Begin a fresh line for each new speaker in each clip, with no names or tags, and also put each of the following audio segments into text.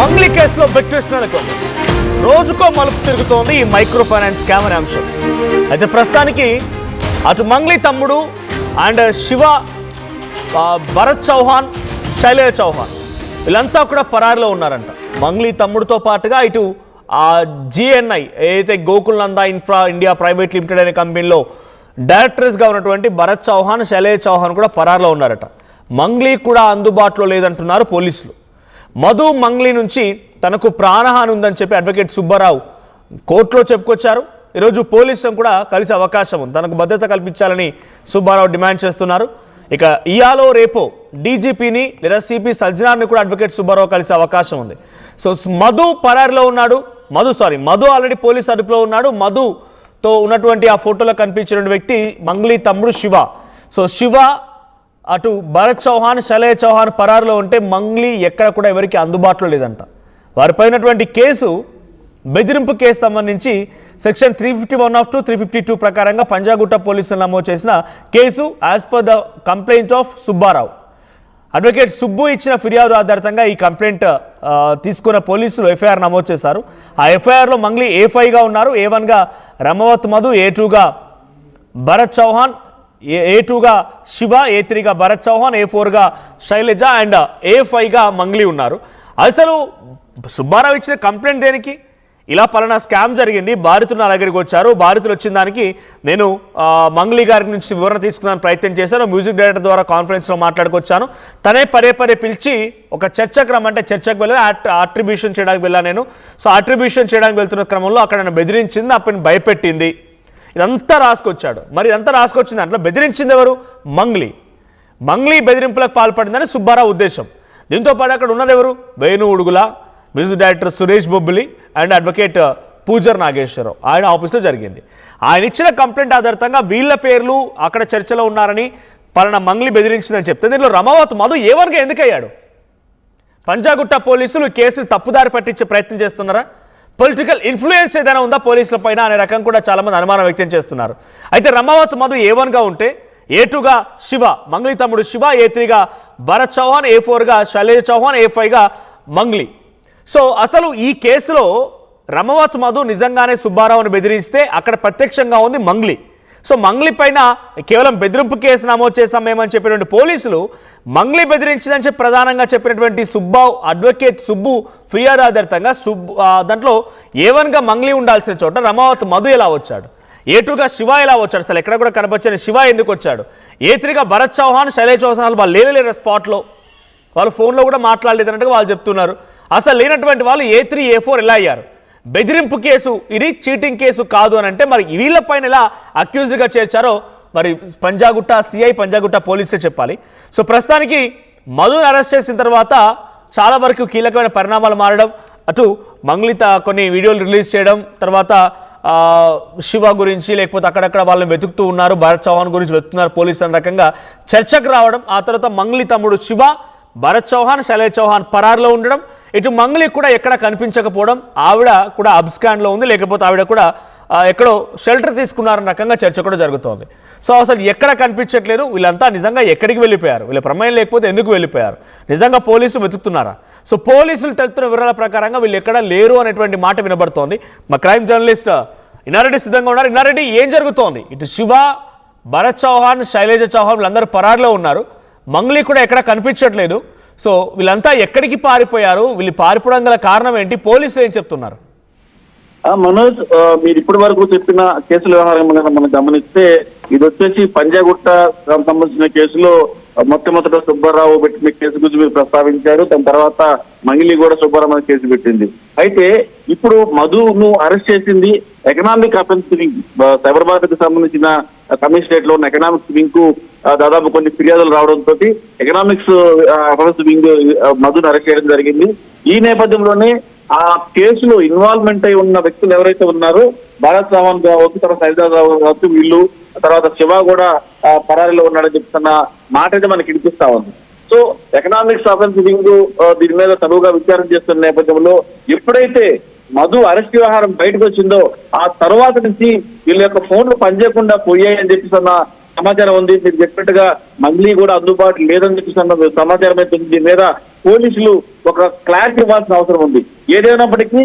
మంగ్లీ కేసులో big twist నెలకొంది. రోజుకో మలుపు తిరుగుతోంది ఈ మైక్రో ఫైనాన్స్ స్కామ్ అనే అంశం. అయితే ప్రస్తుతానికి అటు మంగ్లీ తమ్ముడు అండ్ శివ, భరత్ చౌహాన్, శైలేష్ చౌహాన్ వీళ్ళంతా కూడా పరారిలో ఉన్నారంట. మంగ్లీ తమ్ముడితో పాటుగా ఇటు GNI ఏదైతే Gokul Nanda infra India private limited అనే కంపెనీలో డైరెక్టర్స్గా ఉన్నటువంటి భరత్ చౌహాన్, శైలేష్ చౌహాన్ కూడా పరారిలో ఉన్నారట. మంగ్లీ కూడా అందుబాటులో లేదంటున్నారు పోలీసులు. మధు మంగ్లీ నుంచి తనకు ప్రాణహాని ఉందని చెప్పి అడ్వకేట్ సుబ్బారావు కోర్టులో చెప్పుకొచ్చారు. ఈరోజు పోలీసులను కూడా కలిసే అవకాశం ఉంది. తనకు భద్రత కల్పించాలని సుబ్బారావు డిమాండ్ చేస్తున్నారు. ఇక ఇయాలో రేపో డీజీపీని లేదా సిపి సజ్జనార్ని కూడా అడ్వకేట్ సుబ్బారావు కలిసే అవకాశం ఉంది. సో మధు పరారిలో ఉన్నాడు. మధు ఆల్రెడీ పోలీస్ అదుపులో ఉన్నాడు. మధుతో ఉన్నటువంటి ఆ ఫోటోలో కనిపించిన వ్యక్తి మంగ్లీ తమ్ముడు శివ. సో శివ అటు భరత్ చౌహాన్, శైలేష్ చౌహాన్ పరారులో ఉంటే మంగ్లీ ఎక్కడ కూడా ఎవరికి అందుబాటులో లేదంట. వారిపైనటువంటి కేసు బెదిరింపు కేసు సంబంధించి సెక్షన్ 351 352 ప్రకారంగా పంజాగుట్ట పోలీసులు నమోదు చేసిన case as per the complaint of Subbarao. Advocate Subbu ఇచ్చిన ఫిర్యాదు ఆధారితంగా ఈ కంప్లైంట్ తీసుకున్న పోలీసులు ఎఫ్ఐఆర్ నమోదు చేశారు. ఆ ఎఫ్ఐఆర్లో మంగ్లీ A5గా ఉన్నారు. A1గా రమవత్ మధు, A2గా భరత్ చౌహాన్, A2గా శివ, A3గా భరత్ చౌహాన్, A4గా శైలజ అండ్ A5గా మంగ్లీ ఉన్నారు. అసలు సుబ్బారావు ఇచ్చిన కంప్లైంట్ దేనికి? ఇలా పలానా స్కామ్ జరిగింది, బాధితులు నా దగ్గరికి వచ్చారు, బాధితులు వచ్చిన దానికి నేను మంగ్లీ గారి నుంచి వివరణ తీసుకునే ప్రయత్నం చేశాను, మ్యూజిక్ డైరెక్టర్ ద్వారా కాన్ఫరెన్స్లో మాట్లాడుకొచ్చాను, తనే పదే పిలిచి ఒక చర్చకు రమ్మంటే చర్చకు వెళ్ళి అట్రిబ్యూషన్ చేయడానికి వెళ్ళాను నేను. సో అట్రిబ్యూషన్ చేయడానికి వెళ్తున్న క్రమంలో అక్కడ నన్ను బెదిరించింది, అప్పుడు భయపెట్టింది, ఇదంతా రాసుకొచ్చాడు. మరి ఇదంతా రాసుకొచ్చింది దాంట్లో బెదిరించింది ఎవరు? మంగ్లీ బెదిరింపులకు పాల్పడిందని సుబ్బారావు ఉద్దేశం. దీంతో పాటు అక్కడ ఉన్నది ఎవరు? Venu Udugula, music director Suresh Bobbili and advocate పూజర్ Nageswararao ఆయన ఆఫీస్లో జరిగింది. ఆయన ఇచ్చిన కంప్లైంట్ ఆధారితంగా వీళ్ళ పేర్లు అక్కడ చర్చలో ఉన్నారని పలానా మంగ్లీ బెదిరించిందని చెప్తే దీనిలో రమవత్ మధు A1గా ఎందుకయ్యాడు? పంజాగుట్ట పోలీసులు కేసును తప్పుదారి పట్టించే ప్రయత్నం చేస్తున్నారా? పొలిటికల్ ఇన్ఫ్లుయెన్స్ ఏదైనా ఉందా పోలీసుల పైన అనే రకం కూడా చాలామంది అనుమానం వ్యక్తం చేస్తున్నారు. అయితే రమవత్ మధు A1గా ఉంటే A2గా శివ, మంగ్లీ తమ్ముడు శివ, A3గా భరత్ చౌహాన్, A4గా శైలేష్ చౌహాన్, A5గా మంగ్లీ. సో అసలు ఈ కేసులో రమవత్ మధు నిజంగానే సుబ్బారావుని బెదిరిస్తే అక్కడ ప్రత్యక్షంగా ఉంది మంగ్లీ. సో మంగ్లీ పైన కేవలం బెదిరింపు కేసు నమోదు చేసామేమని చెప్పినటువంటి పోలీసులు మంగ్లీ బెదిరించిందని చెప్పి ప్రధానంగా చెప్పినటువంటి అడ్వకేట్ సుబ్బు ఫిర్యాదు ఆధారితంగా దాంట్లో A1గా మంగ్లీ ఉండాల్సిన చోట రమవత్ మధు ఎలా వచ్చాడు? A2గా శివ ఎలా వచ్చాడు? అసలు ఎక్కడ కూడా కనపచ్చని శివ ఎందుకు వచ్చాడు? A3గా భరత్ చౌహాన్, శైలేష్ చౌహాన్ వాళ్ళు లేరు స్పాట్లో, వాళ్ళు ఫోన్లో కూడా మాట్లాడలేదన్నట్టుగా వాళ్ళు చెప్తున్నారు. అసలు లేనటువంటి వాళ్ళు A3, A4 ఎలా అయ్యారు? బెదిరింపు కేసు ఇది, చీటింగ్ కేసు కాదు అని అంటే మరి వీళ్ళపైన ఎలా అక్యూజ్గా చేర్చారో మరి పంజాగుట్ట సిఐ, పంజాగుట్ట పోలీసులే చెప్పాలి. సో ప్రస్తుతానికి మధుని అరెస్ట్ చేసిన తర్వాత చాలా వరకు కీలకమైన పరిణామాలు మారడం, అటు మంగ్లీ కొన్ని వీడియోలు రిలీజ్ చేయడం, తర్వాత శివ గురించి లేకపోతే అక్కడక్కడ వాళ్ళని వెతుకుతూ ఉన్నారు, భరత్ చౌహాన్ గురించి వెతుకుతున్నారు పోలీసులు అనే రకంగా చర్చకు రావడం, ఆ తర్వాత మంగ్లీ తమ్ముడు శివ, భరత్ చౌహాన్, శైలేష్ చౌహాన్ పరారులో ఉండడం, ఇటు మంగ్లీ కూడా ఎక్కడ కనిపించకపోవడం, ఆవిడ కూడా అబ్స్కాండ్లో ఉంది, లేకపోతే ఆవిడ కూడా ఎక్కడో షెల్టర్ తీసుకున్నారన్న రకంగా చర్చ కూడా జరుగుతోంది. సో అసలు ఎక్కడ కనిపించట్లేదు, వీళ్ళంతా నిజంగా ఎక్కడికి వెళ్ళిపోయారు, వీళ్ళ ప్రమేయం లేకపోతే ఎందుకు వెళ్ళిపోయారు, నిజంగా పోలీసులు వెతుకుతున్నారా? సో పోలీసులు తెలుపుతున్న వివరాల ప్రకారంగా వీళ్ళు ఎక్కడ లేరు అనేటువంటి మాట వినబడుతోంది. మా క్రైమ్ జర్నలిస్ట్ ఇన్నారెడ్డి సిద్ధంగా ఉన్నారు. ఇన్నారెడ్డి, ఏం జరుగుతోంది? ఇటు శివ, భరత్ చౌహాన్, శైలేష్ చౌహాన్ వీళ్ళందరూ పరారులో ఉన్నారు, మంగ్లీ కూడా ఎక్కడ కనిపించట్లేదు. సో వీళ్ళంతా ఎక్కడికి పారిపోయారు? వీళ్ళు పారిపోవడం గల కారణం ఏంటి? పోలీసులు ఏం చెప్తున్నారు?
మనోజ్, మీరు ఇప్పటి వరకు చెప్పిన కేసుల వ్యవహారం మనం గమనిస్తే ఇది వచ్చేసి పంజాగుట్ట సంబంధించిన కేసులో మొట్టమొదట సుబ్బారావు పెట్టిన కేసు గురించి మీరు ప్రస్తావించారు. దాని తర్వాత మంగ్లీ కూడా సుబ్బారావు కేసు పెట్టింది. అయితే ఇప్పుడు మధును అరెస్ట్ చేసింది ఎకనామిక్ అఫెన్స్ వింగ్, సైబరాబాద్కి సంబంధించిన కమిషనరేట్ లో ఉన్న ఎకనామిక్స్ వింగ్ కు దాదాపు కొన్ని ఫిర్యాదులు రావడంతో ఎకనామిక్స్ అఫెన్స్ వింగ్ మధును అరెస్ట్ చేయడం జరిగింది. ఈ నేపథ్యంలోనే ఆ కేసులో ఇన్వాల్వ్మెంట్ అయి ఉన్న వ్యక్తులు ఎవరైతే ఉన్నారో భరత్ చౌహాన్ కావచ్చు, తర్వాత శైలజ కావచ్చు, వీళ్ళు తర్వాత శివ కూడా పరారీలో ఉన్నాడని చెప్తున్న మాట అయితే మనకి వినిపిస్తా ఉంది. సో ఎకనామిక్స్ అఫెన్స్ వింగ్ దీని మీద తరువుగా విచారణ చేస్తున్న నేపథ్యంలో ఎప్పుడైతే మధు అరెస్ట్ వ్యవహారం బయటకు వచ్చిందో ఆ తర్వాత నుంచి వీళ్ళ యొక్క ఫోన్లు పనిచేయకుండా పోయాయని చెప్పేసి సమాచారం ఉంది. మీరు చెప్పినట్టుగా మంగ్లీ కూడా అందుబాటులో లేదని చెప్పి సమాచారం అయితే దీని మీద పోలీసులు ఒక క్లారిటీ ఇవ్వాల్సిన అవసరం ఉంది. ఏదైనప్పటికీ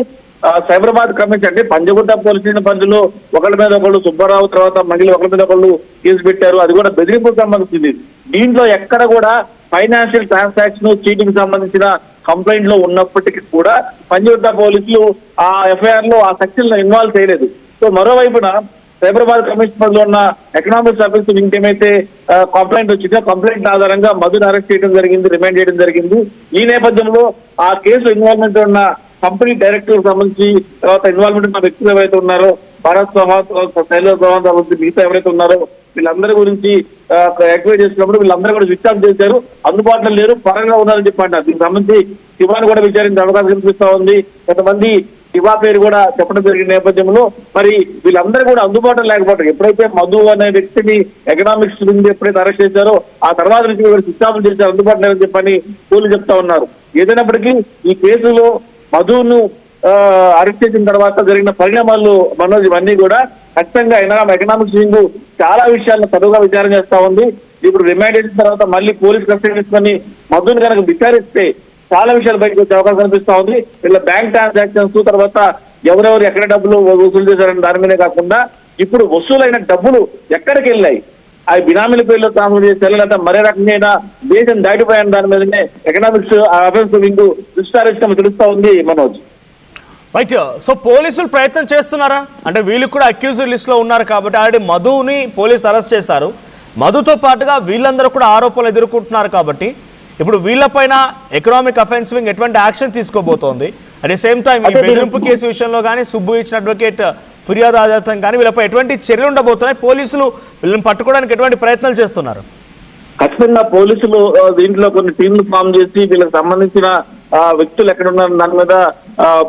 సైబరాబాద్ కమిషన్ అంటే పంజగుట్ట పోలీస్ స్టేషన్ పరిధిలో ఒకళ్ళ మీద ఒకళ్ళు సుబ్బారావు తర్వాత మహిళ ఒకళ్ళ మీద ఒకళ్ళు కేసు పెట్టారు. అది కూడా బెదిరింపుకు సంబంధించింది. దీంట్లో ఎక్కడ కూడా ఫైనాన్షియల్ ట్రాన్సాక్షన్ చీటింగ్ సంబంధించిన కంప్లైంట్ లో ఉన్నప్పటికీ కూడా పంజగుట్ట పోలీసులు ఆ ఎఫ్ఐఆర్ లో ఆ సెక్షన్ లో ఇన్వాల్వ్ చేయలేదు. సో మరోవైపున సైబరాబాద్ కమిషన్ పరిధిలో ఉన్న ఎకనామిక్ సర్వీస్ వింగ్ ఏమైతే కంప్లైంట్ వచ్చిందో కంప్లైంట్ ఆధారంగా మధుని అరెస్ట్ చేయడం జరిగింది, రిమాండ్ చేయడం జరిగింది. ఈ నేపథ్యంలో ఆ కేసు ఇన్వాల్వ్మెంట్ ఉన్న కంపెనీ డైరెక్టర్ సంబంధించి తర్వాత ఇన్వాల్వ్మెంట్ ఉన్న వ్యక్తులు ఎవరైతే ఉన్నారో భారత్ శైలజ చౌహాన్ మిగతా ఎవరైతే ఉన్నారో వీళ్ళందరి గురించి ఎంక్వైరీ చేసినప్పుడు వీళ్ళందరూ కూడా స్విచ్ ఆఫ్ చేశారు, అందుబాటులో లేరు, పరంగా ఉన్నారని చెప్పి అంటారు. దీనికి సంబంధించి శివాని కూడా విచారించే అవకాశం కనిపిస్తా ఉంది. కొంతమంది శివా పేరు కూడా చెప్పడం జరిగిన నేపథ్యంలో మరి వీళ్ళందరూ కూడా అందుబాటులో లేకపోవడం, ఎప్పుడైతే మధు అనే వ్యక్తిని ఎకనామిక్స్ నుంచి ఎప్పుడైతే అరెస్ట్ చేశారో ఆ తర్వాత నుంచి స్విచ్ ఆఫ్ చేశారు, అందుబాటులో లేదని చెప్పని పోలీసులు చెప్తా ఉన్నారు. ఏదైనప్పటికీ ఈ కేసులో మధును అరెస్ట్ చేసిన తర్వాత జరిగిన పరిణామాలు మనోజ్ ఇవన్నీ కూడా ఖచ్చితంగా ఎకనామిక్స్ వింగ్ చాలా విషయాలను తరువుగా విచారణ చేస్తా ఉంది. ఇప్పుడు రిమాండ్ చేసిన తర్వాత మళ్ళీ పోలీస్ కస్టడీ తీసుకొని మధుని కనుక విచారిస్తే చాలా విషయాలు బయటకు వచ్చే అవకాశం కనిపిస్తా ఉంది. వీళ్ళ బ్యాంక్ ట్రాన్సాక్షన్స్ తర్వాత ఎవరెవరు ఎక్కడ డబ్బులు వసూలు చేశారని దాని మీదే కాకుండా ఇప్పుడు వసూలైన డబ్బులు ఎక్కడికి వెళ్ళాయి, ఆ బినామీల పేర్లో ట్రాన్స్ఫర్ చేసి లేదా మరే రకంగా దేశం దాటిపోయిన దాని మీదనే ఎకనామిక్స్ అఫెన్స్ వింగ్ విస్తారించడం తెలుస్తా ఉంది మనోజ్.
రైట్. సో పోలీసులు ప్రయత్నం చేస్తున్నారా అంటే వీళ్ళు కూడా అక్యూజ్డ్ లిస్ట్ లో ఉన్నారు కాబట్టి ఆల్రెడీ మధుని పోలీసు అరెస్ట్ చేశారు, మధుతో పాటుగా వీళ్ళందరూ కూడా ఆరోపణలు ఎదుర్కొంటున్నారు కాబట్టి ఇప్పుడు వీళ్ళపైన ఎకనామిక్ అఫెన్స్ వింగ్ ఎటువంటి యాక్షన్ తీసుకోబోతోంది? అట్ ది సేమ్ టైం ఈ బెదిరింపు కేసు విషయంలో కానీ సుబ్బు ఇచ్చిన అడ్వకేట్ ఫిర్యాదు ఆధారితం కానీ వీళ్ళపై ఎటువంటి చర్యలు ఉండబోతున్నాయి? పోలీసులు వీళ్ళని పట్టుకోవడానికి ఎటువంటి ప్రయత్నాలు చేస్తున్నారు?
ఖచ్చితంగా పోలీసులు దీంట్లో కొన్ని టీంలు ఫామ్ చేసి వీళ్ళకి సంబంధించిన వ్యక్తులు ఎక్కడ ఉన్నారు దాని మీద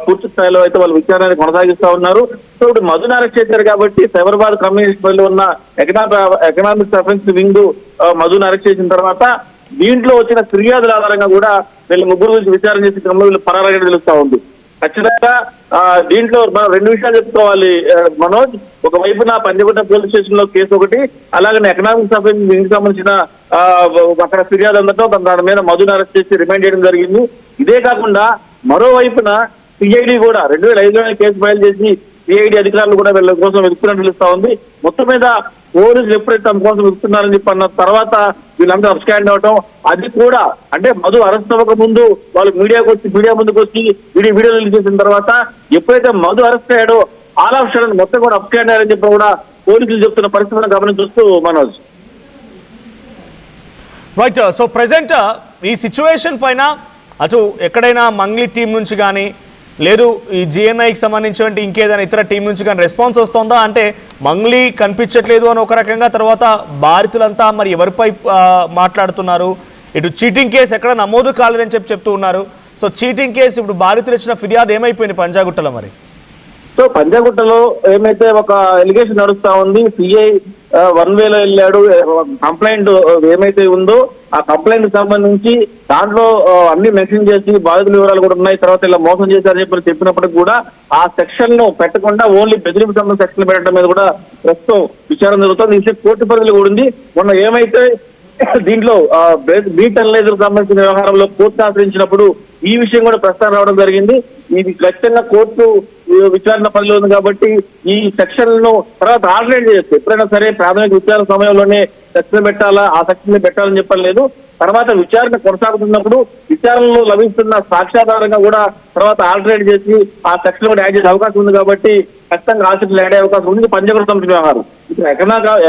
పూర్తి స్థాయిలో అయితే వాళ్ళు విచారణ కొనసాగిస్తా ఉన్నారు. సో ఇప్పుడు మధుని అరెస్ట్ చేశారు కాబట్టి సైబరాబాద్ కమ్యూనిస్ట్ లో ఉన్న ఎకనామిక్స్ అఫెన్స్ వింగ్ మధుని అరెస్ట్ చేసిన తర్వాత దీంట్లో వచ్చిన ఫిర్యాదుల ఆధారంగా కూడా వీళ్ళ ముగ్గురు గురించి విచారణ చేసే క్రమంలో వీళ్ళు పరారైన తెలుస్తా ఉంది. ఖచ్చితంగా దీంట్లో మనం రెండు విషయాలు చెప్పుకోవాలి మనోజ్. ఒకవైపున పంజగుట్ట పోలీస్ స్టేషన్ లో కేసు ఒకటి, అలాగే ఎకనామిక్స్ అఫెన్స్ వింగ్ సంబంధించిన అక్కడ ఫిర్యాదు అందటో దాని మీద మధుని అరెస్ట్ చేసి రిమాండ్ చేయడం జరిగింది. ఇదే కాకుండా మరోవైపున సిఐడి కూడా 2005లో కేసు ఫైల్ చేసి సిఐడి అధికారులు కూడా వీళ్ళ కోసం వెతుకుతున్నట్టు తెలుస్తా ఉంది. మొత్తం మీద పోలీసులు ఎప్పుడైతే తమ కోసం వెతుకుతున్నారని చెప్పి అన్న తర్వాత వీళ్ళందరూ అబ్స్కాండ్ అవటం, అది కూడా అంటే మధు అరెస్ట్ అవ్వక ముందు వాళ్ళు మీడియా ముందుకు వచ్చి వీడియో రిలీజ్ చేసిన తర్వాత ఎప్పుడైతే మధు అరెస్ట్ అయ్యాడో ఆల్ ఆఫ్ సడన్ మొత్తం కూడా అబ్స్కాండ్ అయ్యారని చెప్పి కూడా పోలీసులు చెప్తున్న పరిస్థితులను గమనించొస్తూ మనోజ్.
రైట్. సో ప్రెసెంట్ ఈ సిచ్యువేషన్ పైన అటు ఎక్కడైనా మంగ్లీ టీం నుంచి కానీ లేదు ఈ జిఎన్ఐకి సంబంధించినటువంటి ఇంకేదైనా ఇతర టీం నుంచి కానీ రెస్పాన్స్ వస్తుందా? అంటే మంగ్లీ కనిపించట్లేదు అని ఒక రకంగా, తర్వాత బాధితులంతా మరి ఎవరిపై మాట్లాడుతున్నారు, ఇటు చీటింగ్ కేసు ఎక్కడ నమోదు కాలేదని చెప్తూ ఉన్నారు. సో చీటింగ్ కేసు ఇప్పుడు బాధితులు ఇచ్చిన ఫిర్యాదు ఏమైపోయింది పంజాగుట్టలో? మరి
సో పంజాగుట్టలో ఏమైతే ఒక ఎలిగేషన్ నడుస్తా ఉంది, సిఐ వన్ వేలో వెళ్ళాడు, కంప్లైంట్ ఏమైతే ఉందో ఆ కంప్లైంట్ సంబంధించి దాంట్లో అన్ని మెన్షన్ చేసి బాధితుల వివరాలు కూడా ఉన్నాయి, తర్వాత ఇలా మోసం చేశారని చెప్పినప్పటికి కూడా ఆ సెక్షన్ ను పెట్టకుండా ఓన్లీ బెదిరింపు సంబంధించిన సెక్షన్ పెట్టడం మీద కూడా ప్రస్తుతం విచారణ జరుగుతుంది. ఈ కోర్టు పరిధిలో కూడా ఉంది. మొన్న ఏమైతే దీంట్లో బీట్ అనలైజర్ సంబంధించిన వ్యవహారంలో కోర్టు ఆశ్రయించినప్పుడు ఈ విషయం కూడా ప్రస్తావన రావడం జరిగింది. ఇది ఖచ్చితంగా కోర్టు విచారణ పరిధిలో ఉంది కాబట్టి ఈ సెక్షన్ ను తర్వాత ఆల్టర్నేట్ చేయొచ్చు. ఎప్పుడైనా సరే ప్రాథమిక విచారణ సమయంలోనే సెక్షన్ పెట్టాలా, ఆ సెక్షన్ పెట్టాలని చెప్పలేదు. తర్వాత విచారణ కొనసాగుతున్నప్పుడు విచారణలో లభిస్తున్న సాక్ష్యాధారంగా కూడా తర్వాత ఆల్టర్నేట్ చేసి ఆ సెక్షన్ కూడా యాడ్ చేసే అవకాశం ఉంది కాబట్టి ఖచ్చితంగా ఆసక్తులు యాడ్ అయ్యే అవకాశం ఉంది. పంజగుట్ట సంబంధించిన వ్యవహారం ఇప్పుడు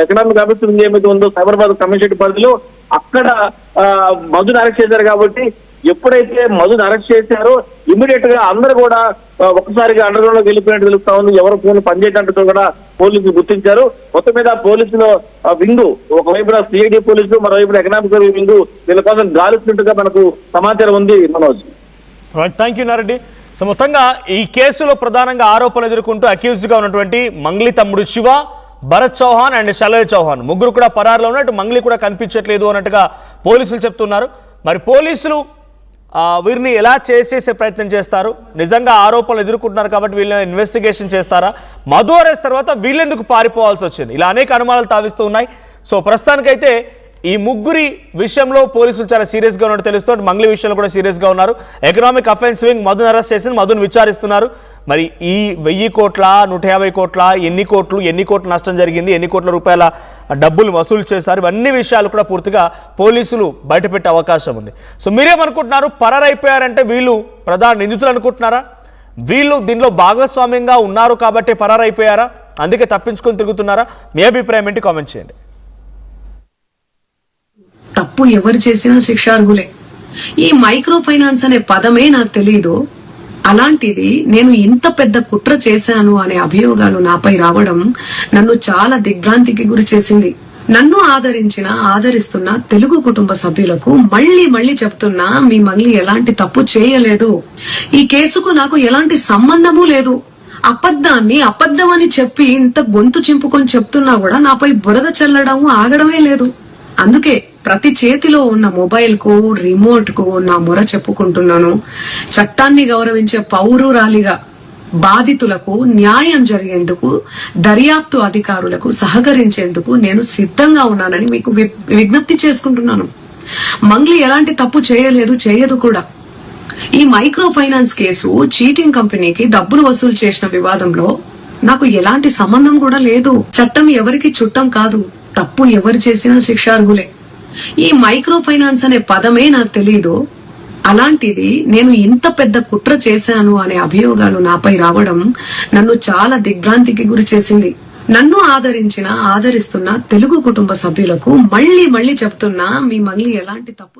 ఎకనామిక్ అభివృద్ధి ఏమైతే ఉందో సైబరాబాద్ కమిషన్ పరిధిలో అక్కడ మధుని అరెస్ట్ చేశారు కాబట్టి ఎప్పుడైతే మధుని అరెస్ట్ చేశారో ఇమీడియట్ గా అందరూ కూడా ఒక్కసారిగా అండర్ గ్రౌండ్ లోకి వెళ్ళిపోయినట్టు తెలుస్తా ఉంది. ఎవరు ఫోన్ పనిచేయటంటూ కూడా పోలీసులు గుర్తించారు. మొత్తం మీద పోలీసులు వింగు ఒకవైపున సిఐడి పోలీసులు మరోవైపున ఎకనామిక్ వింగు వీళ్ళ కోసం గాలిస్తున్నట్టుగా మనకు సమాచారం ఉంది Manoj.
Thank you Nareddy. So మొత్తంగా ఈ కేసులో ప్రధానంగా ఆరోపణలు ఎదుర్కొంటూ అక్యూజ్డ్ గా ఉన్నటువంటి మంగ్లీ తమ్ముడు శివ, భరత్ చౌహాన్ అండ్ శైలజ చౌహాన్ ముగ్గురు కూడా పరారులో ఉన్నట్టు, మంగ్లీ కూడా కనిపించట్లేదు అన్నట్టుగా పోలీసులు చెప్తున్నారు. మరి పోలీసులు వీరిని ఎలా చేసే ప్రయత్నం చేస్తారు? నిజంగా ఆరోపణలు ఎదుర్కొంటున్నారు కాబట్టి వీళ్ళని ఇన్వెస్టిగేషన్ చేస్తారా? మధు అరెస్ట్ తర్వాత వీళ్ళెందుకు పారిపోవాల్సి వచ్చింది? ఇలా అనేక అనుమానాలు తావిస్తూ ఉన్నాయి. సో ప్రస్తుతానికైతే ఈ ముగ్గురి విషయంలో పోలీసులు చాలా సీరియస్గా ఉన్నట్టు తెలుస్తుంది. మంగ్లీ విషయంలో కూడా సీరియస్గా ఉన్నారు. ఎకనామిక్ అఫెన్స్ వింగ్ మధును అరెస్ట్ చేసి మధును విచారిస్తున్నారు. మరి ఈ 1000 కోట్ల 150 కోట్ల ఎన్ని కోట్ల నష్టం జరిగింది, ఎన్ని కోట్ల రూపాయల డబ్బులు వసూలు చేశారు, ఇవన్నీ విషయాలు కూడా పూర్తిగా పోలీసులు బయటపెట్టే అవకాశం ఉంది. సో మీరేమనుకుంటున్నారు? పరారైపోయారంటే వీళ్ళు ప్రధాన నిందితులు అనుకుంటున్నారా? వీళ్ళు దీనిలో భాగస్వామ్యంగా ఉన్నారు కాబట్టి పరారైపోయారా? అందుకే తప్పించుకొని తిరుగుతున్నారా? మీ అభిప్రాయం ఏంటి? కామెంట్ చేయండి.
తప్పు ఎవరు చేసినా శిక్షార్హులే. ఈ మైక్రో ఫైనాన్స్ అనే పదమే నాకు తెలియదు. అలాంటిది నేను ఇంత పెద్ద కుట్ర చేశాను అనే అభియోగాలు నాపై రావడం నన్ను చాలా దిగ్భ్రాంతికి గురి చేసింది. నన్ను ఆదరిస్తున్న తెలుగు కుటుంబ సభ్యులకు మళ్లీ చెప్తున్నా, మీ మంగ్లీ ఎలాంటి తప్పు చేయలేదు. ఈ కేసుకు నాకు ఎలాంటి సంబంధము లేదు. అబద్ధాన్ని అబద్ధమని చెప్పి ఇంత గొంతు చింపుకొని చెప్తున్నా కూడా నాపై బురద చల్లడం ఆగడమే లేదు. అందుకే ప్రతి చేతిలో ఉన్న మొబైల్ కు రిమోట్ కు నా మొర చెప్పుకుంటున్నాను. చట్టాన్ని గౌరవించే పౌరురాలిగా బాధితులకు న్యాయం జరిగేందుకు, దర్యాప్తు అధికారులకు సహకరించేందుకు నేను సిద్ధంగా ఉన్నానని మీకు విజ్ఞప్తి చేసుకుంటున్నాను. మంగ్లీ ఎలాంటి తప్పు చేయలేదు, చేయదు కూడా. ఈ మైక్రో ఫైనాన్స్ కేసు చీటింగ్ కంపెనీకి డబ్బులు వసూలు చేసిన వివాదంలో నాకు ఎలాంటి సంబంధం కూడా లేదు. చట్టం ఎవరికి చుట్టం కాదు. తప్పు ఎవరు చేసినా శిక్షార్హులే. ఈ మైక్రో ఫైనాన్స్ అనే పదమే నాకు తెలియదు. అలాంటిది నేను ఇంత పెద్ద కుట్ర చేశాను అనే అభియోగాలు నాపై రావడం నన్ను చాలా దిగ్భ్రాంతికి గురి చేసింది. నన్ను ఆదరిస్తున్న తెలుగు కుటుంబ సభ్యులకు మళ్లీ చెప్తున్నా, మీ మంగ్లీ ఎలాంటి తప్పు